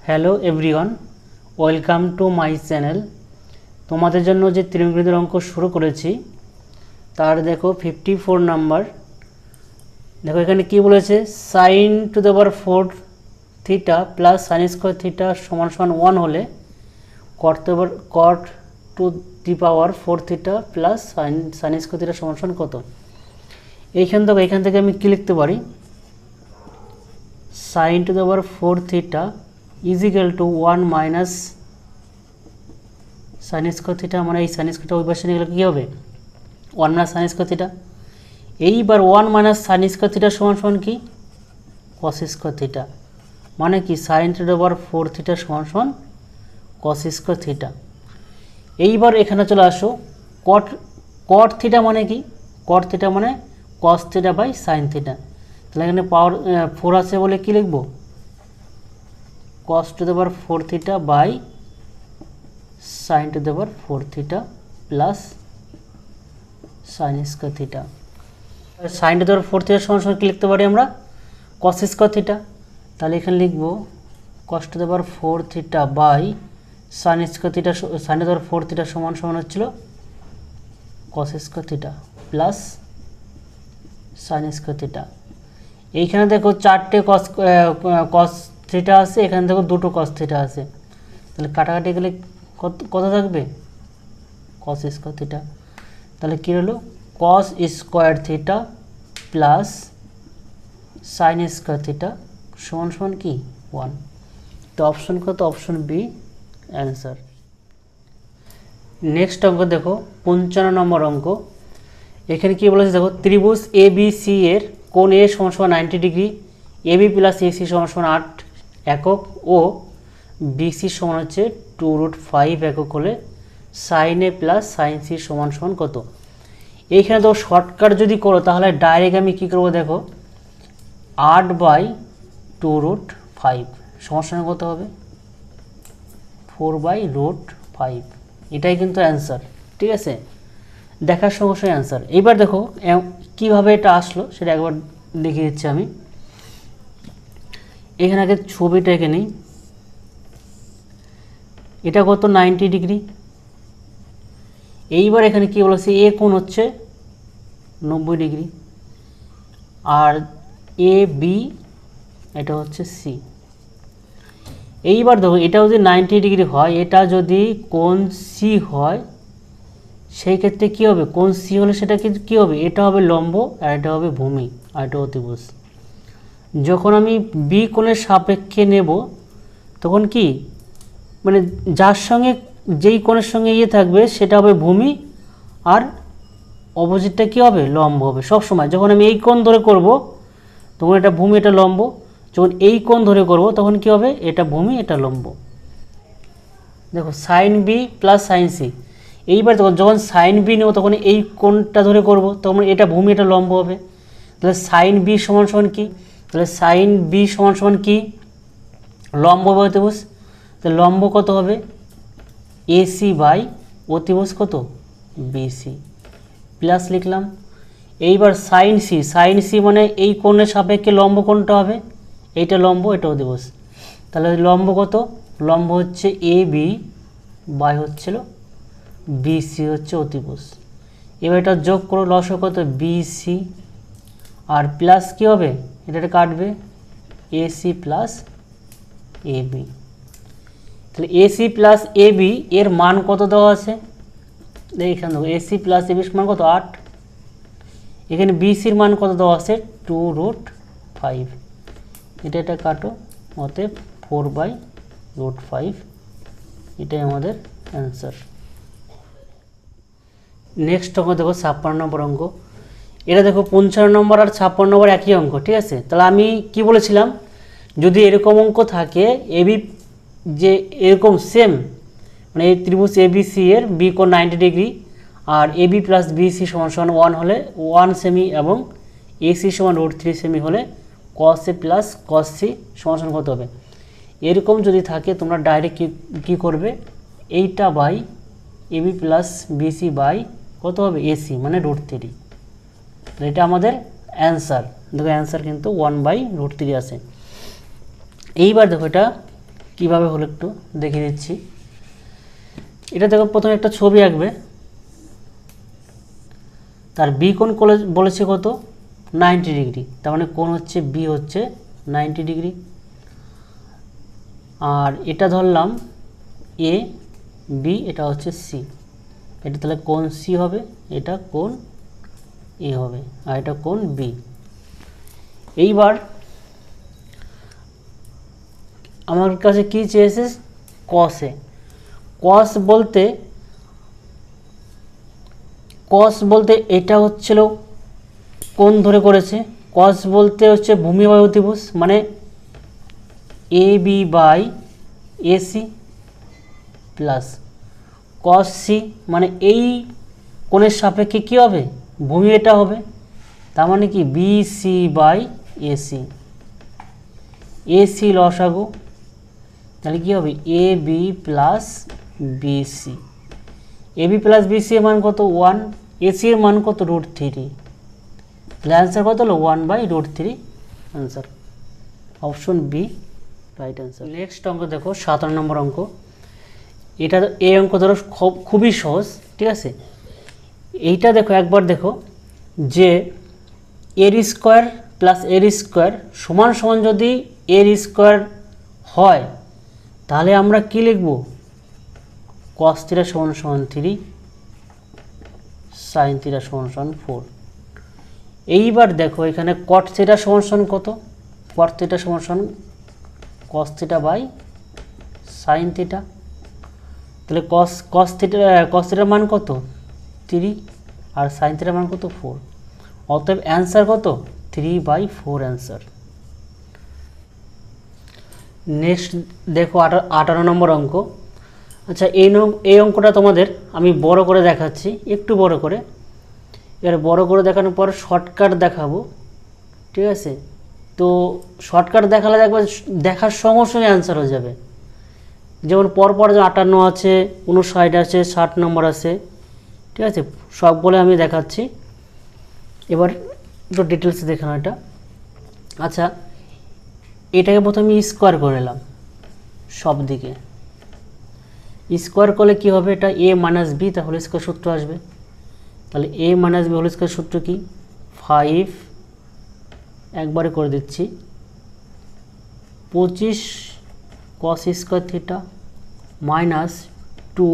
Hello everyone, welcome to my channel. তোমাদের জন্য যে ত্রিকোণমিতির অঙ্ক শুরু করেছি তার দেখো 54 নাম্বার। দেখো এখানে কি বলেছে, sine to the power 4 theta plus sine square theta সমান সমান 1 হলে cot to the power 4 theta plus sine square theta সমান সমান কত। এখান থেকে আমি কি লিখতে পারি, sine to the power 4 theta is equal to 1 minus sin square theta, মানে এই sin স্কয়ারটা ওই পাশে নিয়ে গেলে কী হবে 1 minus sin স্কয়ার থিটা। এইবার 1 minus sin স্কয়ার থিটা সমান সমান কি cos স্কয়ার থিটা, মানে কি sin two the power 4 theta সমান সমান cos স্কয়ার থিটা। এইবার এখানে চলে আসো, cot থিটা মানে কি, cot থিটা মানে cos theta by sin theta. তাহলে এখানে পাওয়ার 4 আছে বলে কি লিখবো, cos to the power 4 theta by sin to the power 4 theta plus sin square theta। sin to the power 4 theta সমান সমান কি লিখতে পারি আমরা, cos square theta। তাহলে এখানে লিখব cos to the power 4 theta by sin square theta, sin to the power 4 theta সমান সমান হচ্ছিল cos square theta plus sin square theta। এইখানে দেখো চারটে cos থিটা আছে, এখানে দেখো দুটো cos থিটা আছে, তাহলে কাটাকাটি গেলে কত থাকবে cos স্কয়ার থিটা। তাহলে কি হলো cos square theta plus sin square theta সমান সমান কি 1। তো অপশন কত, অপশন বি অ্যান্সার। নেক্সট অঙ্ক দেখো 55 নম্বর অঙ্ক। এখানে কি বলেছে দেখো, ত্রিভুজ এ বি সি এর কোণ এ সমান সমান 90 degree, A B plus A C সমান সমান 8 একক ও বিসি সমান হচ্ছে 2√5 একক হলে সাইন এ প্লাস সাইন সি সমান সমান কত। এইখানে তো শর্টকাট যদি করো তাহলে ডাইরেক্ট আমি কী করবো দেখো, 8/2√5 সমান সমান কত হবে 4/√5। এটাই কিন্তু অ্যান্সার, ঠিক আছে, দেখার সঙ্গে সঙ্গে অ্যান্সার। এইবার দেখো কীভাবে এটা আসলো সেটা একবার দেখিয়ে দিচ্ছি আমি। এখানে আগে ছবিটা এঁকে নিই, এটা কত 90 ডিগ্রি। এইবার এখানে কি বলেছে, এ কোণ হচ্ছে 90 ডিগ্রি আর এ বি এটা হচ্ছে সি। এইবার দেখো এটা যদি 90 ডিগ্রি হয়, এটা যদি কোণ সি হয় সেই ক্ষেত্রে কী হবে, কোণ সি হলে সেটা কী হবে, এটা হবে লম্ব আর এটা হবে ভূমি আর এটা অতিভুজ। যখন আমি বি কোণের সাপেক্ষে নেব তখন কি, মানে যার সঙ্গে যেই কোণের সঙ্গে ইয়ে থাকবে সেটা হবে ভূমি আর অপোজিটটা কী হবে লম্ব হবে সব সময়। যখন আমি এই কোণ ধরে করব তখন এটা ভূমি এটা লম্ব, যখন এই কোণ ধরে করব তখন কি হবে এটা ভূমি এটা লম্ব। দেখো sine B plus sine C, এইবার যখন সাইন বি নেব তখন এই কোণটা ধরে করব তখন এটা ভূমি এটা লম্ব হবে। তাহলে সাইন বি সমান সমান কি, তাহলে সাইন বি সমান সমান কি লম্ব বা অতিভুজ। তাহলে লম্ব কত হবে এসি বাই অতিভুজ কত বিসি প্লাস লিখলাম। এইবার সাইন সি, সাইন সি মানে এই কোণের সাপেক্ষে লম্ব কোণটা হবে, এইটা লম্ব এটা অতিভুজ। তাহলে লম্ব কত, লম্ব হচ্ছে এ বি বাই হচ্ছিল বিসি হচ্ছে অতিভুজ। এবার এটা যোগ করো লসও কত বিসি আর প্লাস কী হবে এটা কাটবে এসি প্লাস এ বি। তাহলে এসি প্লাস এ বি এর মান কত দেওয়া আছে, এখানে দেখো এসি প্লাস এ বির মান কত 8, এখানে বিসির মান কত দেওয়া আছে 2√5, এটা কাটো অতএব 4/√5, এটাই আমাদের অ্যান্সার। নেক্সট অঙ্ক দেখো 56 নম্বর অঙ্ক। এটা দেখো 55 নম্বর আর 56 নম্বর একই অঙ্ক, ঠিক আছে। তাহলে আমি কি বলেছিলাম, যদি এরকম অঙ্ক থাকে এবি যে এরকম সেম, মানে এই ত্রিভুজ এবিসি এর বি কোণ 90 ডিগ্রি আর এবি প্লাস বিসি সমান সমান 1 হলে 1 সেমি এবং এসি সমান √3 সেমি হলে কস এ প্লাস কস সি সমান সমান কত হবে। এরকম যদি থাকে তোমরা ডাইরেক্ট কী করবে, এইটা by AB plus BC by কত হবে এসি মানে √3। এটা আমাদের অ্যান্সার। দেখো অ্যান্সার কিন্তু 1/√3 আছে। এইবার দেখো এটা কিভাবে হলো একটু দেখিয়ে দিচ্ছি। এটা দেখো, প্রথমে একটা ছবি আঁকবে, তার বি কোণ বলেছে কত 90 ডিগ্রি, তার মানে কোণ হচ্ছে বি হচ্ছে 90 ডিগ্রি। আর এটা ধরলাম এ বি, এটা হচ্ছে সি, এটা তাহলে কোণ সি হবে, এটা কোণ এ হবে, আর এটা কোণ বি। এইবার আমার কাছে কি চেয়েছে, কসে। কস বলতে এটা হচ্ছিল কোণ ধরে করেছে। কস বলতে হচ্ছে ভূমি বাই অতিভুজ, মানে A B by AC plus cos C, মানে এই কোণের সাপেক্ষে কী হবে, ভূমি এটা হবে, তার মানে কি B C by AC. AC লসাগু, তাহলে কী হবে A B plus BC. A B plus BC এর মান কত 1, এসি এর মান কত √3, তাহলে অ্যান্সার কত হলো 1/√3 answer. Option B right answer. Next অঙ্ক দেখো 17 নম্বর অঙ্ক। এটা এই অঙ্ক ধরো খুবই সহজ, ঠিক আছে। এইটা দেখো, একবার দেখো যে এর স্কোয়ার প্লাস এর স্কোয়ার সমান সমান যদি এর স্কোয়ার হয়, তাহলে আমরা কি লিখব, cos θ = 3, sin θ = 4। এইবার দেখো এখানে cot θ = কত, cot θ = cos θ বাই sin θ, তাহলে cos θ মান কত 3 আর sin θ মান কত 4, অতএব অ্যান্সার কত 3/4 অ্যান্সার। নেক্সট দেখো 18 নম্বর অঙ্ক। আচ্ছা, এই অঙ্কটা তোমাদের আমি বড় করে দেখাচ্ছি, একটু বড় করে। এবার বড় করে দেখানোর পর শর্টকাট দেখাবো, ঠিক আছে। তো শর্টকাট দেখালে দেখবে দেখার সঙ্গে সঙ্গে অ্যান্সার হয়ে যাবে। যেমন পরপর যে 58 আছে, 59 আছে, 60 নম্বর আছে, ঠিক আছে, সব বলে আমি দেখাচ্ছি। এবার একটু ডিটেলসে দেখানো এটা। আচ্ছা, এটাকে প্রথমে স্কোয়ার করে নিলাম, সব দিকে স্কোয়ার করলে কি হবে, এটা a - b তার হোল স্কোয়ার সূত্র আসবে। তাহলে a - b হোল স্কোয়ার সূত্র কি 5, একবারে করে দিচ্ছি, 25 cos square theta minus 2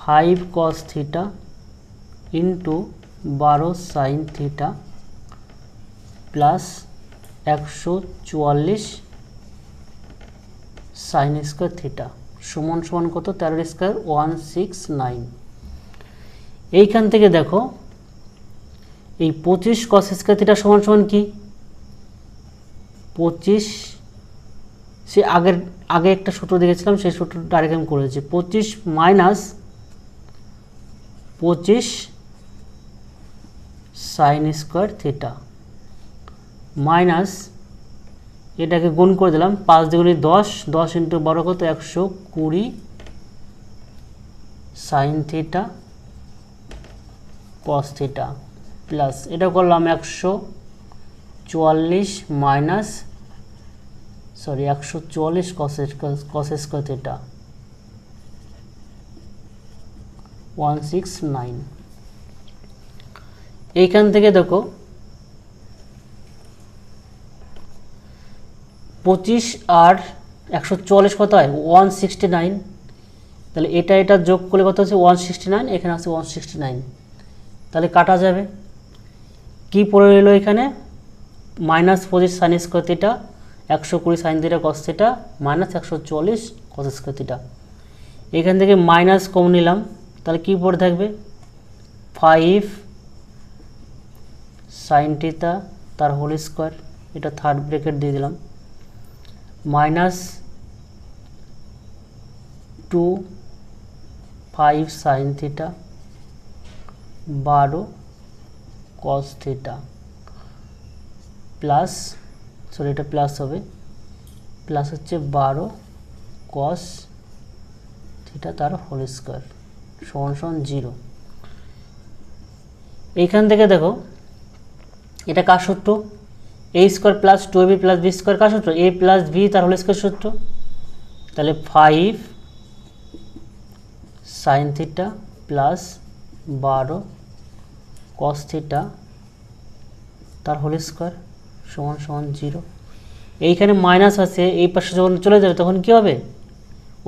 5 cos theta into 12 sin theta plus 144 sin square theta সমান সমান কত 13 স্কোয়ার 169। এইখান থেকে দেখো এই 25 cos স্কোয়ার থিটা সমান সমান কি 25, সে আগে একটা সূত্র দেখেছিলাম, সেই সূত্রটা আরেক আমি করেছি। 25 minus 25 sign square theta minus, এটাকে গুণ করে দিলাম, 5 দ্বিগুণে 10, 10 ইন্টু 12 কত 120 sign theta cos theta plus এটা করলাম 144 মাইনাস 144 কস স্কোয়ার থিটা 169। এইখান থেকে দেখো 25 আর 144 কত হয় 169, তাহলে এটা যোগ করলে কত হচ্ছে 169, এখানে আছে 169, তাহলে কাটা যাবে। কি পড়ে রইল এখানে minus 25 sign square theta 120 sign theta cos theta minus 144 কস স্কোয়ার থিটা। এখান থেকে মাইনাস কম নিলাম, তাহলে কি পড়ে থাকবে 5 সাইন থিটা তার হোল স্কোয়ার, এটা থার্ড ব্র্যাকেট দিয়ে দিলাম, minus 2 5 sine theta 12 cos theta plus এটা প্লাস হবে, প্লাস হচ্ছে 12 কস থিটা তার হোল স্কোয়ার সমান 0। এইখান থেকে দেখো এটা কার সূত্র, a square plus 2ab plus b square কার সূত্র, a প্লাস b তার হোল স্কোয়ার সূত্র। তাহলে 5 sine theta plus 12 cos theta তার হোল স্কোয়ার সমান সমান 0। এইখানে মাইনাস আছে, এই পাশে যখন চলে যাবে তখন কি হবে,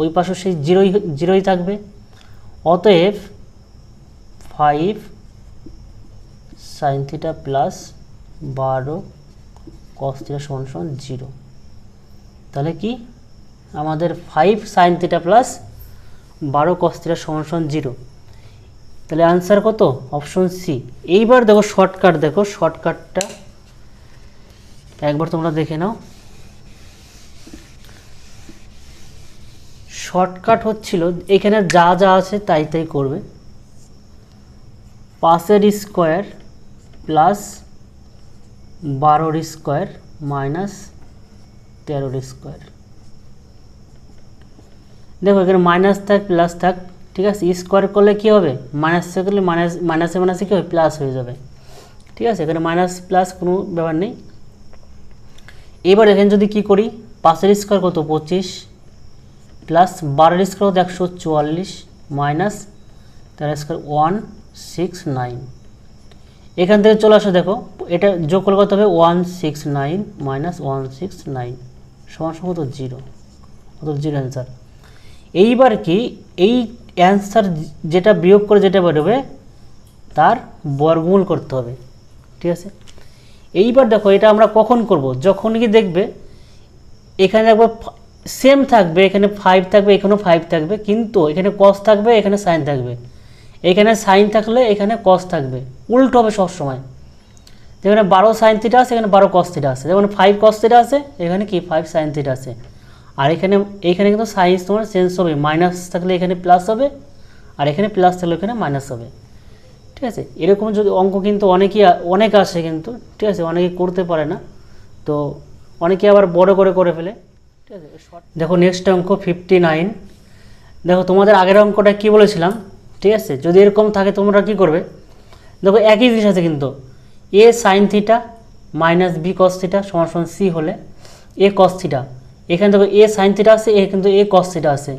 ওই পাশে সেই জিরোই থাকবে। অতএব 5 sine theta plus 12 cos theta সমান সমান 0। তাহলে কি আমাদের 5 sine theta plus 12 cos theta সমান সমান 0। তাহলে আনসার কত, অপশন সি। এইবার দেখো শর্টকাট, দেখো শর্টকাটটা একবার তোমরা দেখে নাও। শর্টকাট হচ্ছিল এখানে যা যা আছে তাই তাই করবে। 5 square plus 12 square minus 13 square. দেখো এখানে মাইনাস থাক প্লাস থাক, ঠিক আছে, স্কোয়ার করলে কি হবে, মাইনাস করলে মাইনাসে মাইনাসে কি হবে, প্লাস হয়ে যাবে, ঠিক আছে, এখানে মাইনাস প্লাস কোনো ব্যাপার নেই। এবার এখানে যদি কি করি, 5 স্কোয়ার কত 25 প্লাস 12 স্কোয়ার কত 144 মাইনাস 13 স্কোয়ার 169। এখান থেকে চলে আসো, দেখো এটা যোগ করলে কত হবে 169 মাইনাস 169 সমান সমান কত 0, অত 0 অ্যান্সার। এইবার কি এই অ্যান্সার যেটা বিয়োগ করে যেটা বেরোবে তার বর্গমূল করতে হবে, ঠিক আছে। এইবার দেখো এটা আমরা কখন করব, যখন কি দেখবে এখানে একবার সেম থাকবে, এখানে 5 থাকবে, এখানেও 5 থাকবে, কিন্তু এখানে কস থাকবে, এখানে সাইন থাকবে, এখানে সাইন থাকলে এখানে কস থাকবে, উল্টো হবে সবসময়। যেখানে 12 সাইন থিটা আছে এখানে 12 কস থিটা আছে, যেমন 5 কস থিটা আছে এখানে কি 5 সাইন থিটা আছে। আর এখানে কিন্তু সাইন তোমার চেঞ্জ হবে, মাইনাস থাকলে এখানে প্লাস হবে, আর এখানে প্লাস থাকলে এখানে মাইনাস হবে, ঠিক আছে। এরকম যদি অঙ্ক কিন্তু অনেক আসে কিন্তু, ঠিক আছে, অনেকে করতে পারে না, তো অনেকে আবার বড় করে ফেলে, ঠিক আছে। দেখো নেক্সট অঙ্ক 59। দেখো তোমাদের আগের অঙ্কটা কি বলেছিলাম, ঠিক আছে, যদি এরকম থাকে তোমরা কি করবে, দেখো একই জিনিস আছে কিন্তু, A sine theta minus B cos theta সমান সমান সি হলে এ কস থিটা, এখানে দেখো এ সাইন থিটা আছে, এ কিন্তু এ কস থিটা আছে,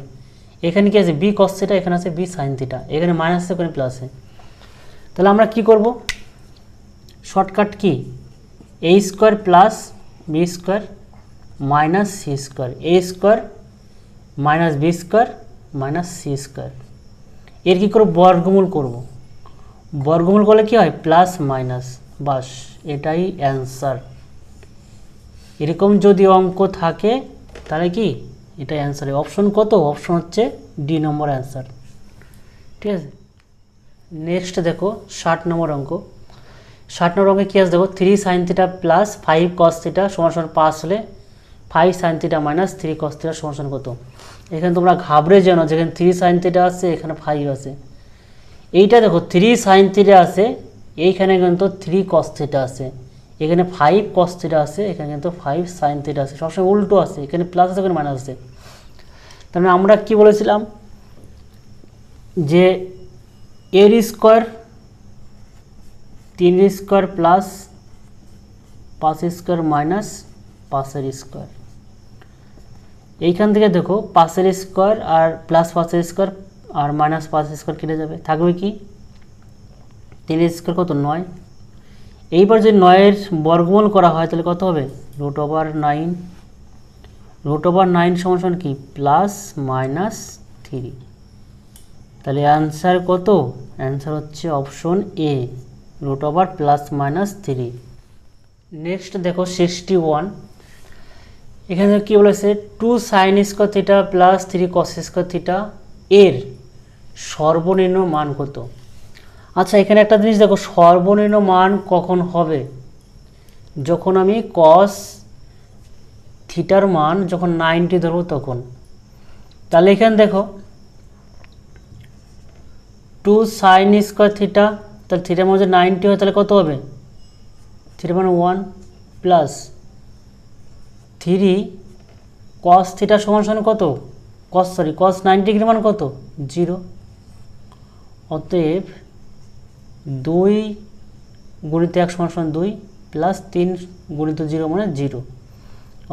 এখানে কি আছে বি কস থিটা, এখানে আছে বি সাইন থিটা, এখানে মাইনাস আছে এখানে প্লাস আছে। তাহলে আমরা কি করব, শর্টকাট কি, A square plus B square minus C square, A square minus B square minus C square, এর কী করব বর্গমূল করব, বর্গমূল করলে কি হয় প্লাস মাইনাস, বাস এটাই অ্যান্সার। এরকম যদি অঙ্ক থাকে তাহলে কি এটাই অ্যান্সার। অপশন কত, অপশন হচ্ছে ডি নম্বর অ্যান্সার, ঠিক আছে। নেক্সট দেখো 60 নম্বর অঙ্ক। 60 নম্বর অঙ্কে কী আছে দেখো, 3 সাইন থিটা প্লাস 5 কস থিটা সমান সমান 5 হলে 5 সাইন থিটা মাইনাস 3 কস থিটা সমান সমান কত। এখানে তোমরা ঘাবড়ে যেন, যেখানে 3 সাইন থিটা আছে এখানে 5 আছে, এইটা দেখো 3 সাইন থিটা আছে, এইখানে কিন্তু 3 কস থিটা আছে, এখানে 5 কস থিটা আছে, এখানে কিন্তু 5 সাইন থিটা আছে, সবসময় উল্টো আছে, এখানে প্লাস আছে এখানে মাইনাস আছে। তার মানে আমরা কি বলেছিলাম যে এর square 3 square plus 5 square minus 5 square, এইখান থেকে দেখো 5 স্কোয়ার আর প্লাস 5 স্কোয়ার আর মাইনাস 5 স্কোয়ার কেটে যাবে, থাকবে কি 3 স্কোয়ার কত 9। এইবার যদি 9-এর বর্গমূল করা হয় তাহলে কত হবে √9, √9 সমান সমান কি প্লাস মাইনাস 3। তাহলে অ্যান্সার কত, অ্যান্সার হচ্ছে option A √ plus minus 3। Next দেখো 61। এখানে কি বলেছে 2 সাইন স্কোয়ার থিটা প্লাস 3 কস স্কোয়ার থিটা এর সর্বনিম্ন মান কত। আচ্ছা এখানে একটা জিনিস দেখো, সর্বনিম্ন মান কখন হবে, যখন আমি কস থিটার মান যখন 90 ধরবো তখন। তাহলে এখানে দেখো 2 সাইন স্কোয়ার থিটা, তাহলে থিটার মান যদি 90 হয় তাহলে কত হবে, থিটার মান 1 প্লাস 3 কস থিটা সমান সমান কত, কস 90 ডিগ্রি মান কত 0। অতএব 2 গুণিত 1 সমান সমান 2 প্লাস 3 গুণিত 0 মানে 0।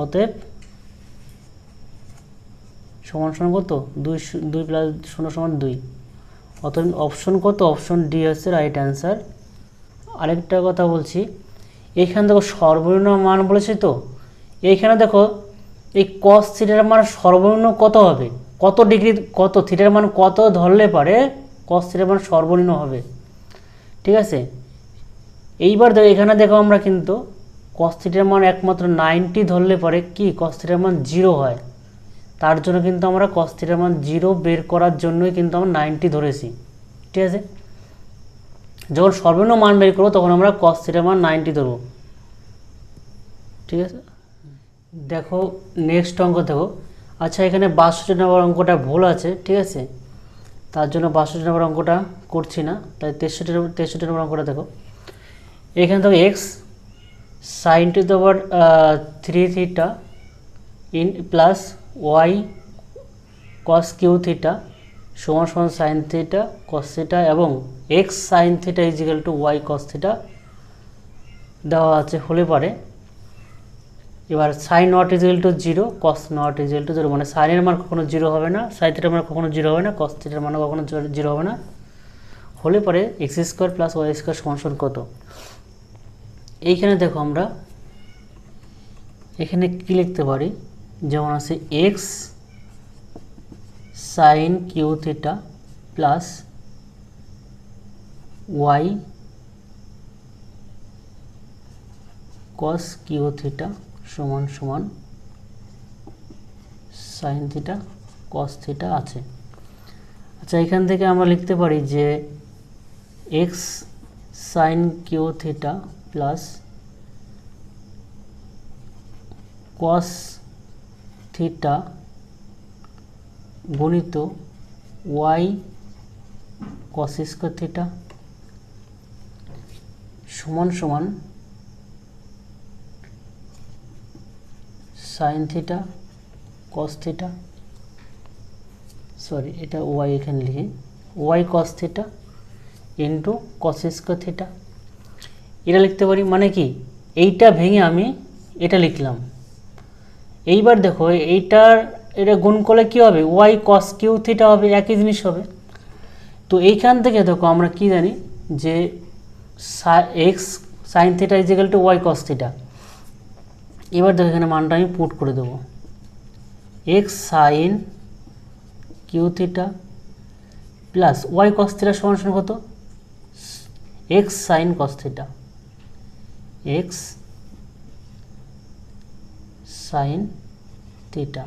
অতএব সমান সমান কত 2 2 প্লাস 0 সমান 2। অতএব অপশন কত, অপশন ডি হচ্ছে রাইট অ্যান্সার। আরেকটা কথা বলছি, এইখানে দেখো সর্বনিম্ন মান বলেছে, তো এইখানে দেখো এই কস থিটার মান সর্বনিম্ন কত হবে, কত ডিগ্রি, কত থিটার মান কত ধরলে পারে কস থিটার মান সর্বনিম্ন হবে, ঠিক আছে। এইবার দেখো এখানে দেখো আমরা কিন্তু কস থিটার মান একমাত্র 90 ধরলে পরে কি কস থিটার মান 0 হয়, তার জন্য কিন্তু আমরা কস থিটার মান 0 বের করার জন্যই কিন্তু আমরা 90 ধরেছি, ঠিক আছে। যখন সর্বনিম্ন মান বের করবো তখন আমরা কস থিটার মান 90 ধরবো, ঠিক আছে। দেখো নেক্সট অঙ্ক দেখো, আচ্ছা এখানে 62 নম্বর অঙ্কটা ভুল আছে, ঠিক আছে, তার জন্য 62 নম্বর অঙ্কটা করছি না, তাই 63 নম্বর অঙ্কটা দেখো। এখানে দেখো x sine to the power 3 theta in plus y cos Q theta সমান সমান সাইন থিটা কস থিটা এবং x sine theta is equal to y cos theta দেওয়া আছে হলে পারে। এবার sine not is equal to 0, cos not is equal to 0, মানে সাইনের মান কখনো 0 হবে না, সাইন থিটার মান কখনো 0 হবে না, কস থিটার মান কখনো 0 হবে না, হলে পরে x square plus y square সমান সমান কত। এইখানে দেখো আমরা এখানে কি লিখতে পারি, যেমন আছে x sine Q theta plus y cos Q theta সমান সমান সাইন থিটা কস থিটা আছে। আচ্ছা এখান থেকে আমরা লিখতে পারি যে x sine Q theta plus cos theta গুণিত ওয়াই কস স্কোয়ার থিটা সমান সমান sine theta cos theta, sorry এটা ওয়াই এখানে লিখি, y cos theta into cos square theta, এটা লিখতে পারি। মানে কি এইটা ভেঙে আমি এটা লিখলাম। এইবার দেখো এটা গুণ করলে কী হবে, ওয়াই কস কিউ থিটা হবে, একই জিনিস হবে। তো এইখান থেকে দেখো আমরা কি জানি যে x sine theta is equal to y cos theta. এবার দেখো এখানে মানটা আমি পুট করে দেবো, x sine Q theta plus y cos theta সমান সমান কত, x sine cos theta, x sine theta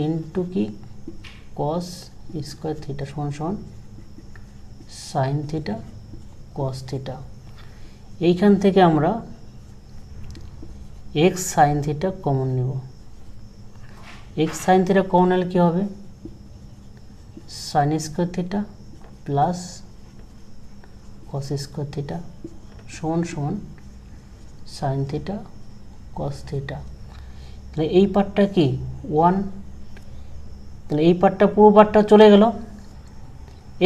into কি কস স্কোয়ার থিটা সমান সমান সাইন থিটা কস থিটা। এইখান থেকে আমরা এক্স সাইন থিটা কমন নেব, এক্স সাইন থিটা কমন নিলে কী হবে, sign square theta plus cos square theta সমান সমান সাইন থিটা কস থিটা। তাহলে এই পার্টটা কি 1, তাহলে এই পার্টটা পুরো পার্টটা চলে গেল।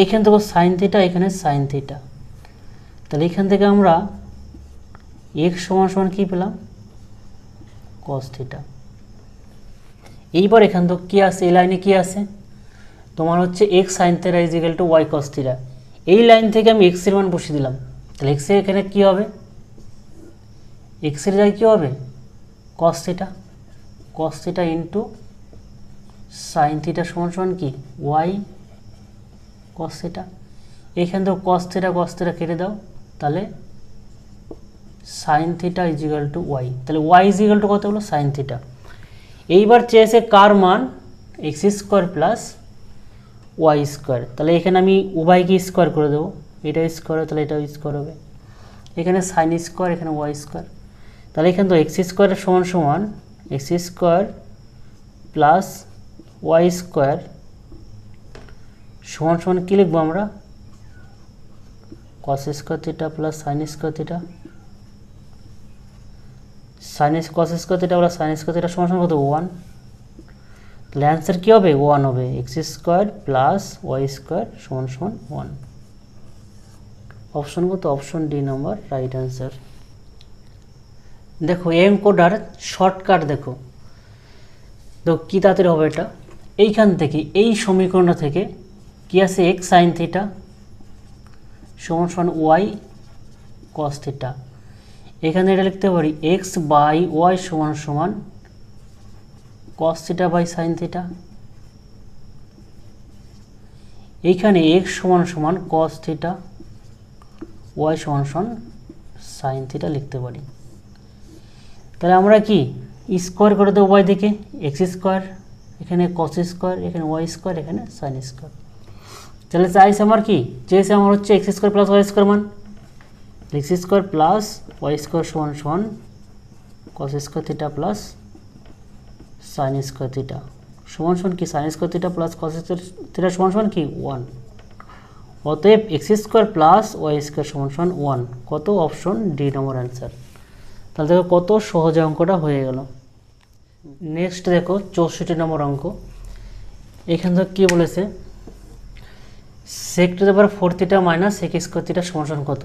এইখান থেকে সাইন থিটা, এখানে সাইন থিটা, তাহলে এখান থেকে আমরা এক্স সমান সমান কী পেলাম, কস থিটা। এইবার এখান থেকে কী আছে, এই লাইনে কী আছে তোমার হচ্ছে x sine theta is equal to y cos theta. এই লাইন থেকে আমি এক্সের মান বসিয়ে দিলাম, তাহলে এক্সের এখানে কী হবে, এক্সের জায়গায় কী হবে cos theta, cos theta into sine theta সমান সমান কি ওয়াই কস থিটা। এইখান থেকে কস থিটা কেটে দাও, তাহলে sine theta is equal to y, তাহলে ওয়াই ইজ ইকুয়াল টু কত হলো সাইন থিটা। এইবার চেয়েছে কার মান, x square plus y square, তাহলে এখানে আমি উভয়কে স্কোয়ার করে দেবো, এটা স্কোয়ার তাহলে এটাও স্কোয়ার হবে, এখানে সাইন স্কোয়ার এখানে ওয়াই স্কোয়ার, তাহলে এখানে তো এক্স স্কোয়ারের সমান সমান x square plus y square সমান সমান কী লিখবো আমরা, cos square theta plus sine square theta, cos square theta plus sine square theta সমান সমান কত 1, তাহলে অ্যান্সার কী হবে 1 হবে, x square plus y square সমান সমান 1। অপশন কত, option D number right answer. দেখো এনকোডার শর্টকাট দেখো, তো কী তাড়াতাড়ি হবে এটা, এইখান থেকে এই সমীকরণটা থেকে কি আছে এক্স সাইন থিটা সমান সমান ওয়াই কস থিটা। এখানে এটা লিখতে পারি এক্স বাই ওয়াই সমান সমান cos theta by sine theta. এইখানে এক্স সমান সমান কস থিটা, ওয়াই সমান সমান সাইন থিটা লিখতে পারি। তাহলে আমরা কি স্কোয়ার করে দেবো ওয়াই দিকে, এক্স স্কোয়ার, এখানে কস স্কোয়ার, এখানে ওয়াই স্কোয়ার, এখানে সাইন স্কোয়ার। তাহলে চাইছে আমার কি, চেয়েছে আমার হচ্ছে x square plus y square মান, x square plus y square সমান সমান cos square theta plus sine square theta সমান সমান কি sine square theta plus cos square theta সমান সমান কি 1। অতএব x square plus y square সমান সমান 1। কত? Option D number answer. তাহলে দেখো কত সহজ অঙ্কটা হয়ে গেল। নেক্সট দেখো 64 নম্বর অঙ্ক। এখান থেকে কী বলেছে, sec to the power 4 theta minus sec square theta সমান সমান কত।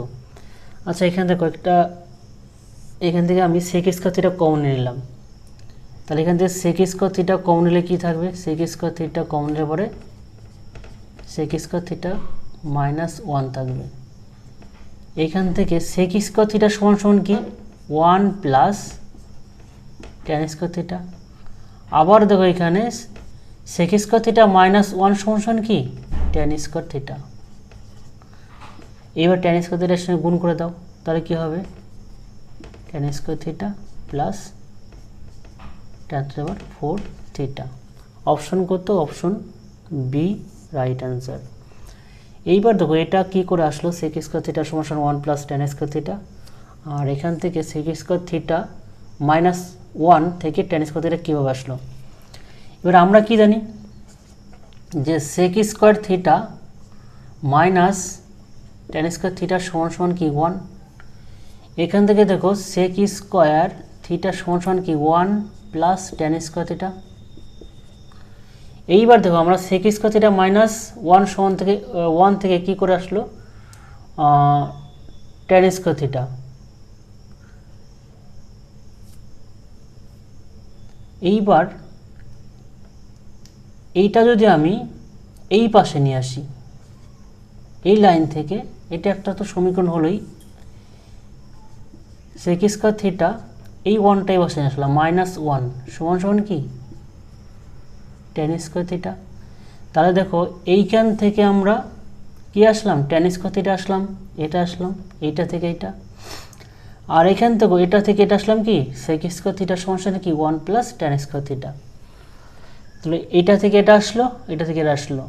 আচ্ছা এখানে দেখো একটা, এখান থেকে আমি সেক স্কোয়ার থিটা কমন নিলাম। তাহলে এখান থেকে সেক স্কোয়ার থিটা কমন নিলে কী থাকবে, সেক স্কোয়ার থিটা কমন নিলে পরে সেক স্কোয়ার থিটা মাইনাস 1 থাকবে। এখান থেকে সেক স্কোয়ার থিটা সমান সমান কি 1 প্লাস ট্যান স্কোয়ার থিটা। আবার দেখো এখানে সেক স্কোয়ার থিটা মাইনাস 1 সমান সমান কি ট্যান স্কোয়ার থিটা। এবার ট্যান স্কোয়ার থিটার সঙ্গে গুণ করে দাও, তাহলে কী হবে tan square theta plus tan to the power 4 theta. Option কত? Option B right answer. এইবার দেখো এটা কি করে আসলো, সেক স্কোয়ার থিটা সমান সমান 1 প্লাস ট্যান স্কোয়ার থিটা, আর এখান থেকে সেক স্কোয়ার থিটা মাইনাস 1 থেকে ট্যান স্কোয়ার থিটা কীভাবে আসলো। এবার আমরা কি জানি যে sec square theta minus tan square theta সমান সমান কি 1। এখান থেকে দেখো সেক স্কোয়ার থিটা সমান সমান কি 1 প্লাস ট্যান স্কোয়ার থিটা। এইবার দেখো আমরা সেক স্কোয়ার থিটা মাইনাস 1 সমান থেকে 1 থেকে কী করে আসলো ট্যান স্কোয়ার থিটা। এইবার এইটা যদি আমি এই পাশে নিয়ে আসি, এই লাইন থেকে, এটা একটা তো সমীকরণ হলোই, সেক স্কোয়ার থিটা এই 1টাই বসে আসলাম মাইনাস 1 সমান সমান কি ট্যান স্কোয়ার থিটা। তাহলে দেখো এইখান থেকে আমরা কি আসলাম ট্যান স্কোয়ার থিটা আসলাম, এটা আসলাম এইটা থেকে এইটা, আর এখান থেকে এটা থেকে এটা আসলাম কি সেক স্কোয়ার থিটা সমান সমান কি 1 প্লাস ট্যান স্কোয়ার থিটা। তাহলে এটা থেকে এটা আসলো, এটা থেকে এটা আসলো।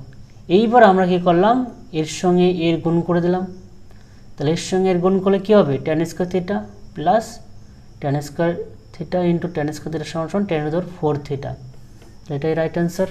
এইবার আমরা কি করলাম, এর সঙ্গে এর গুণ করে দিলাম। তাহলে এর সঙ্গে এর গুণ করলে কী হবে tan square theta plus tan square theta into tan square theta সমান সমান tan to the power 4 theta. এটাই রাইট অ্যান্সার।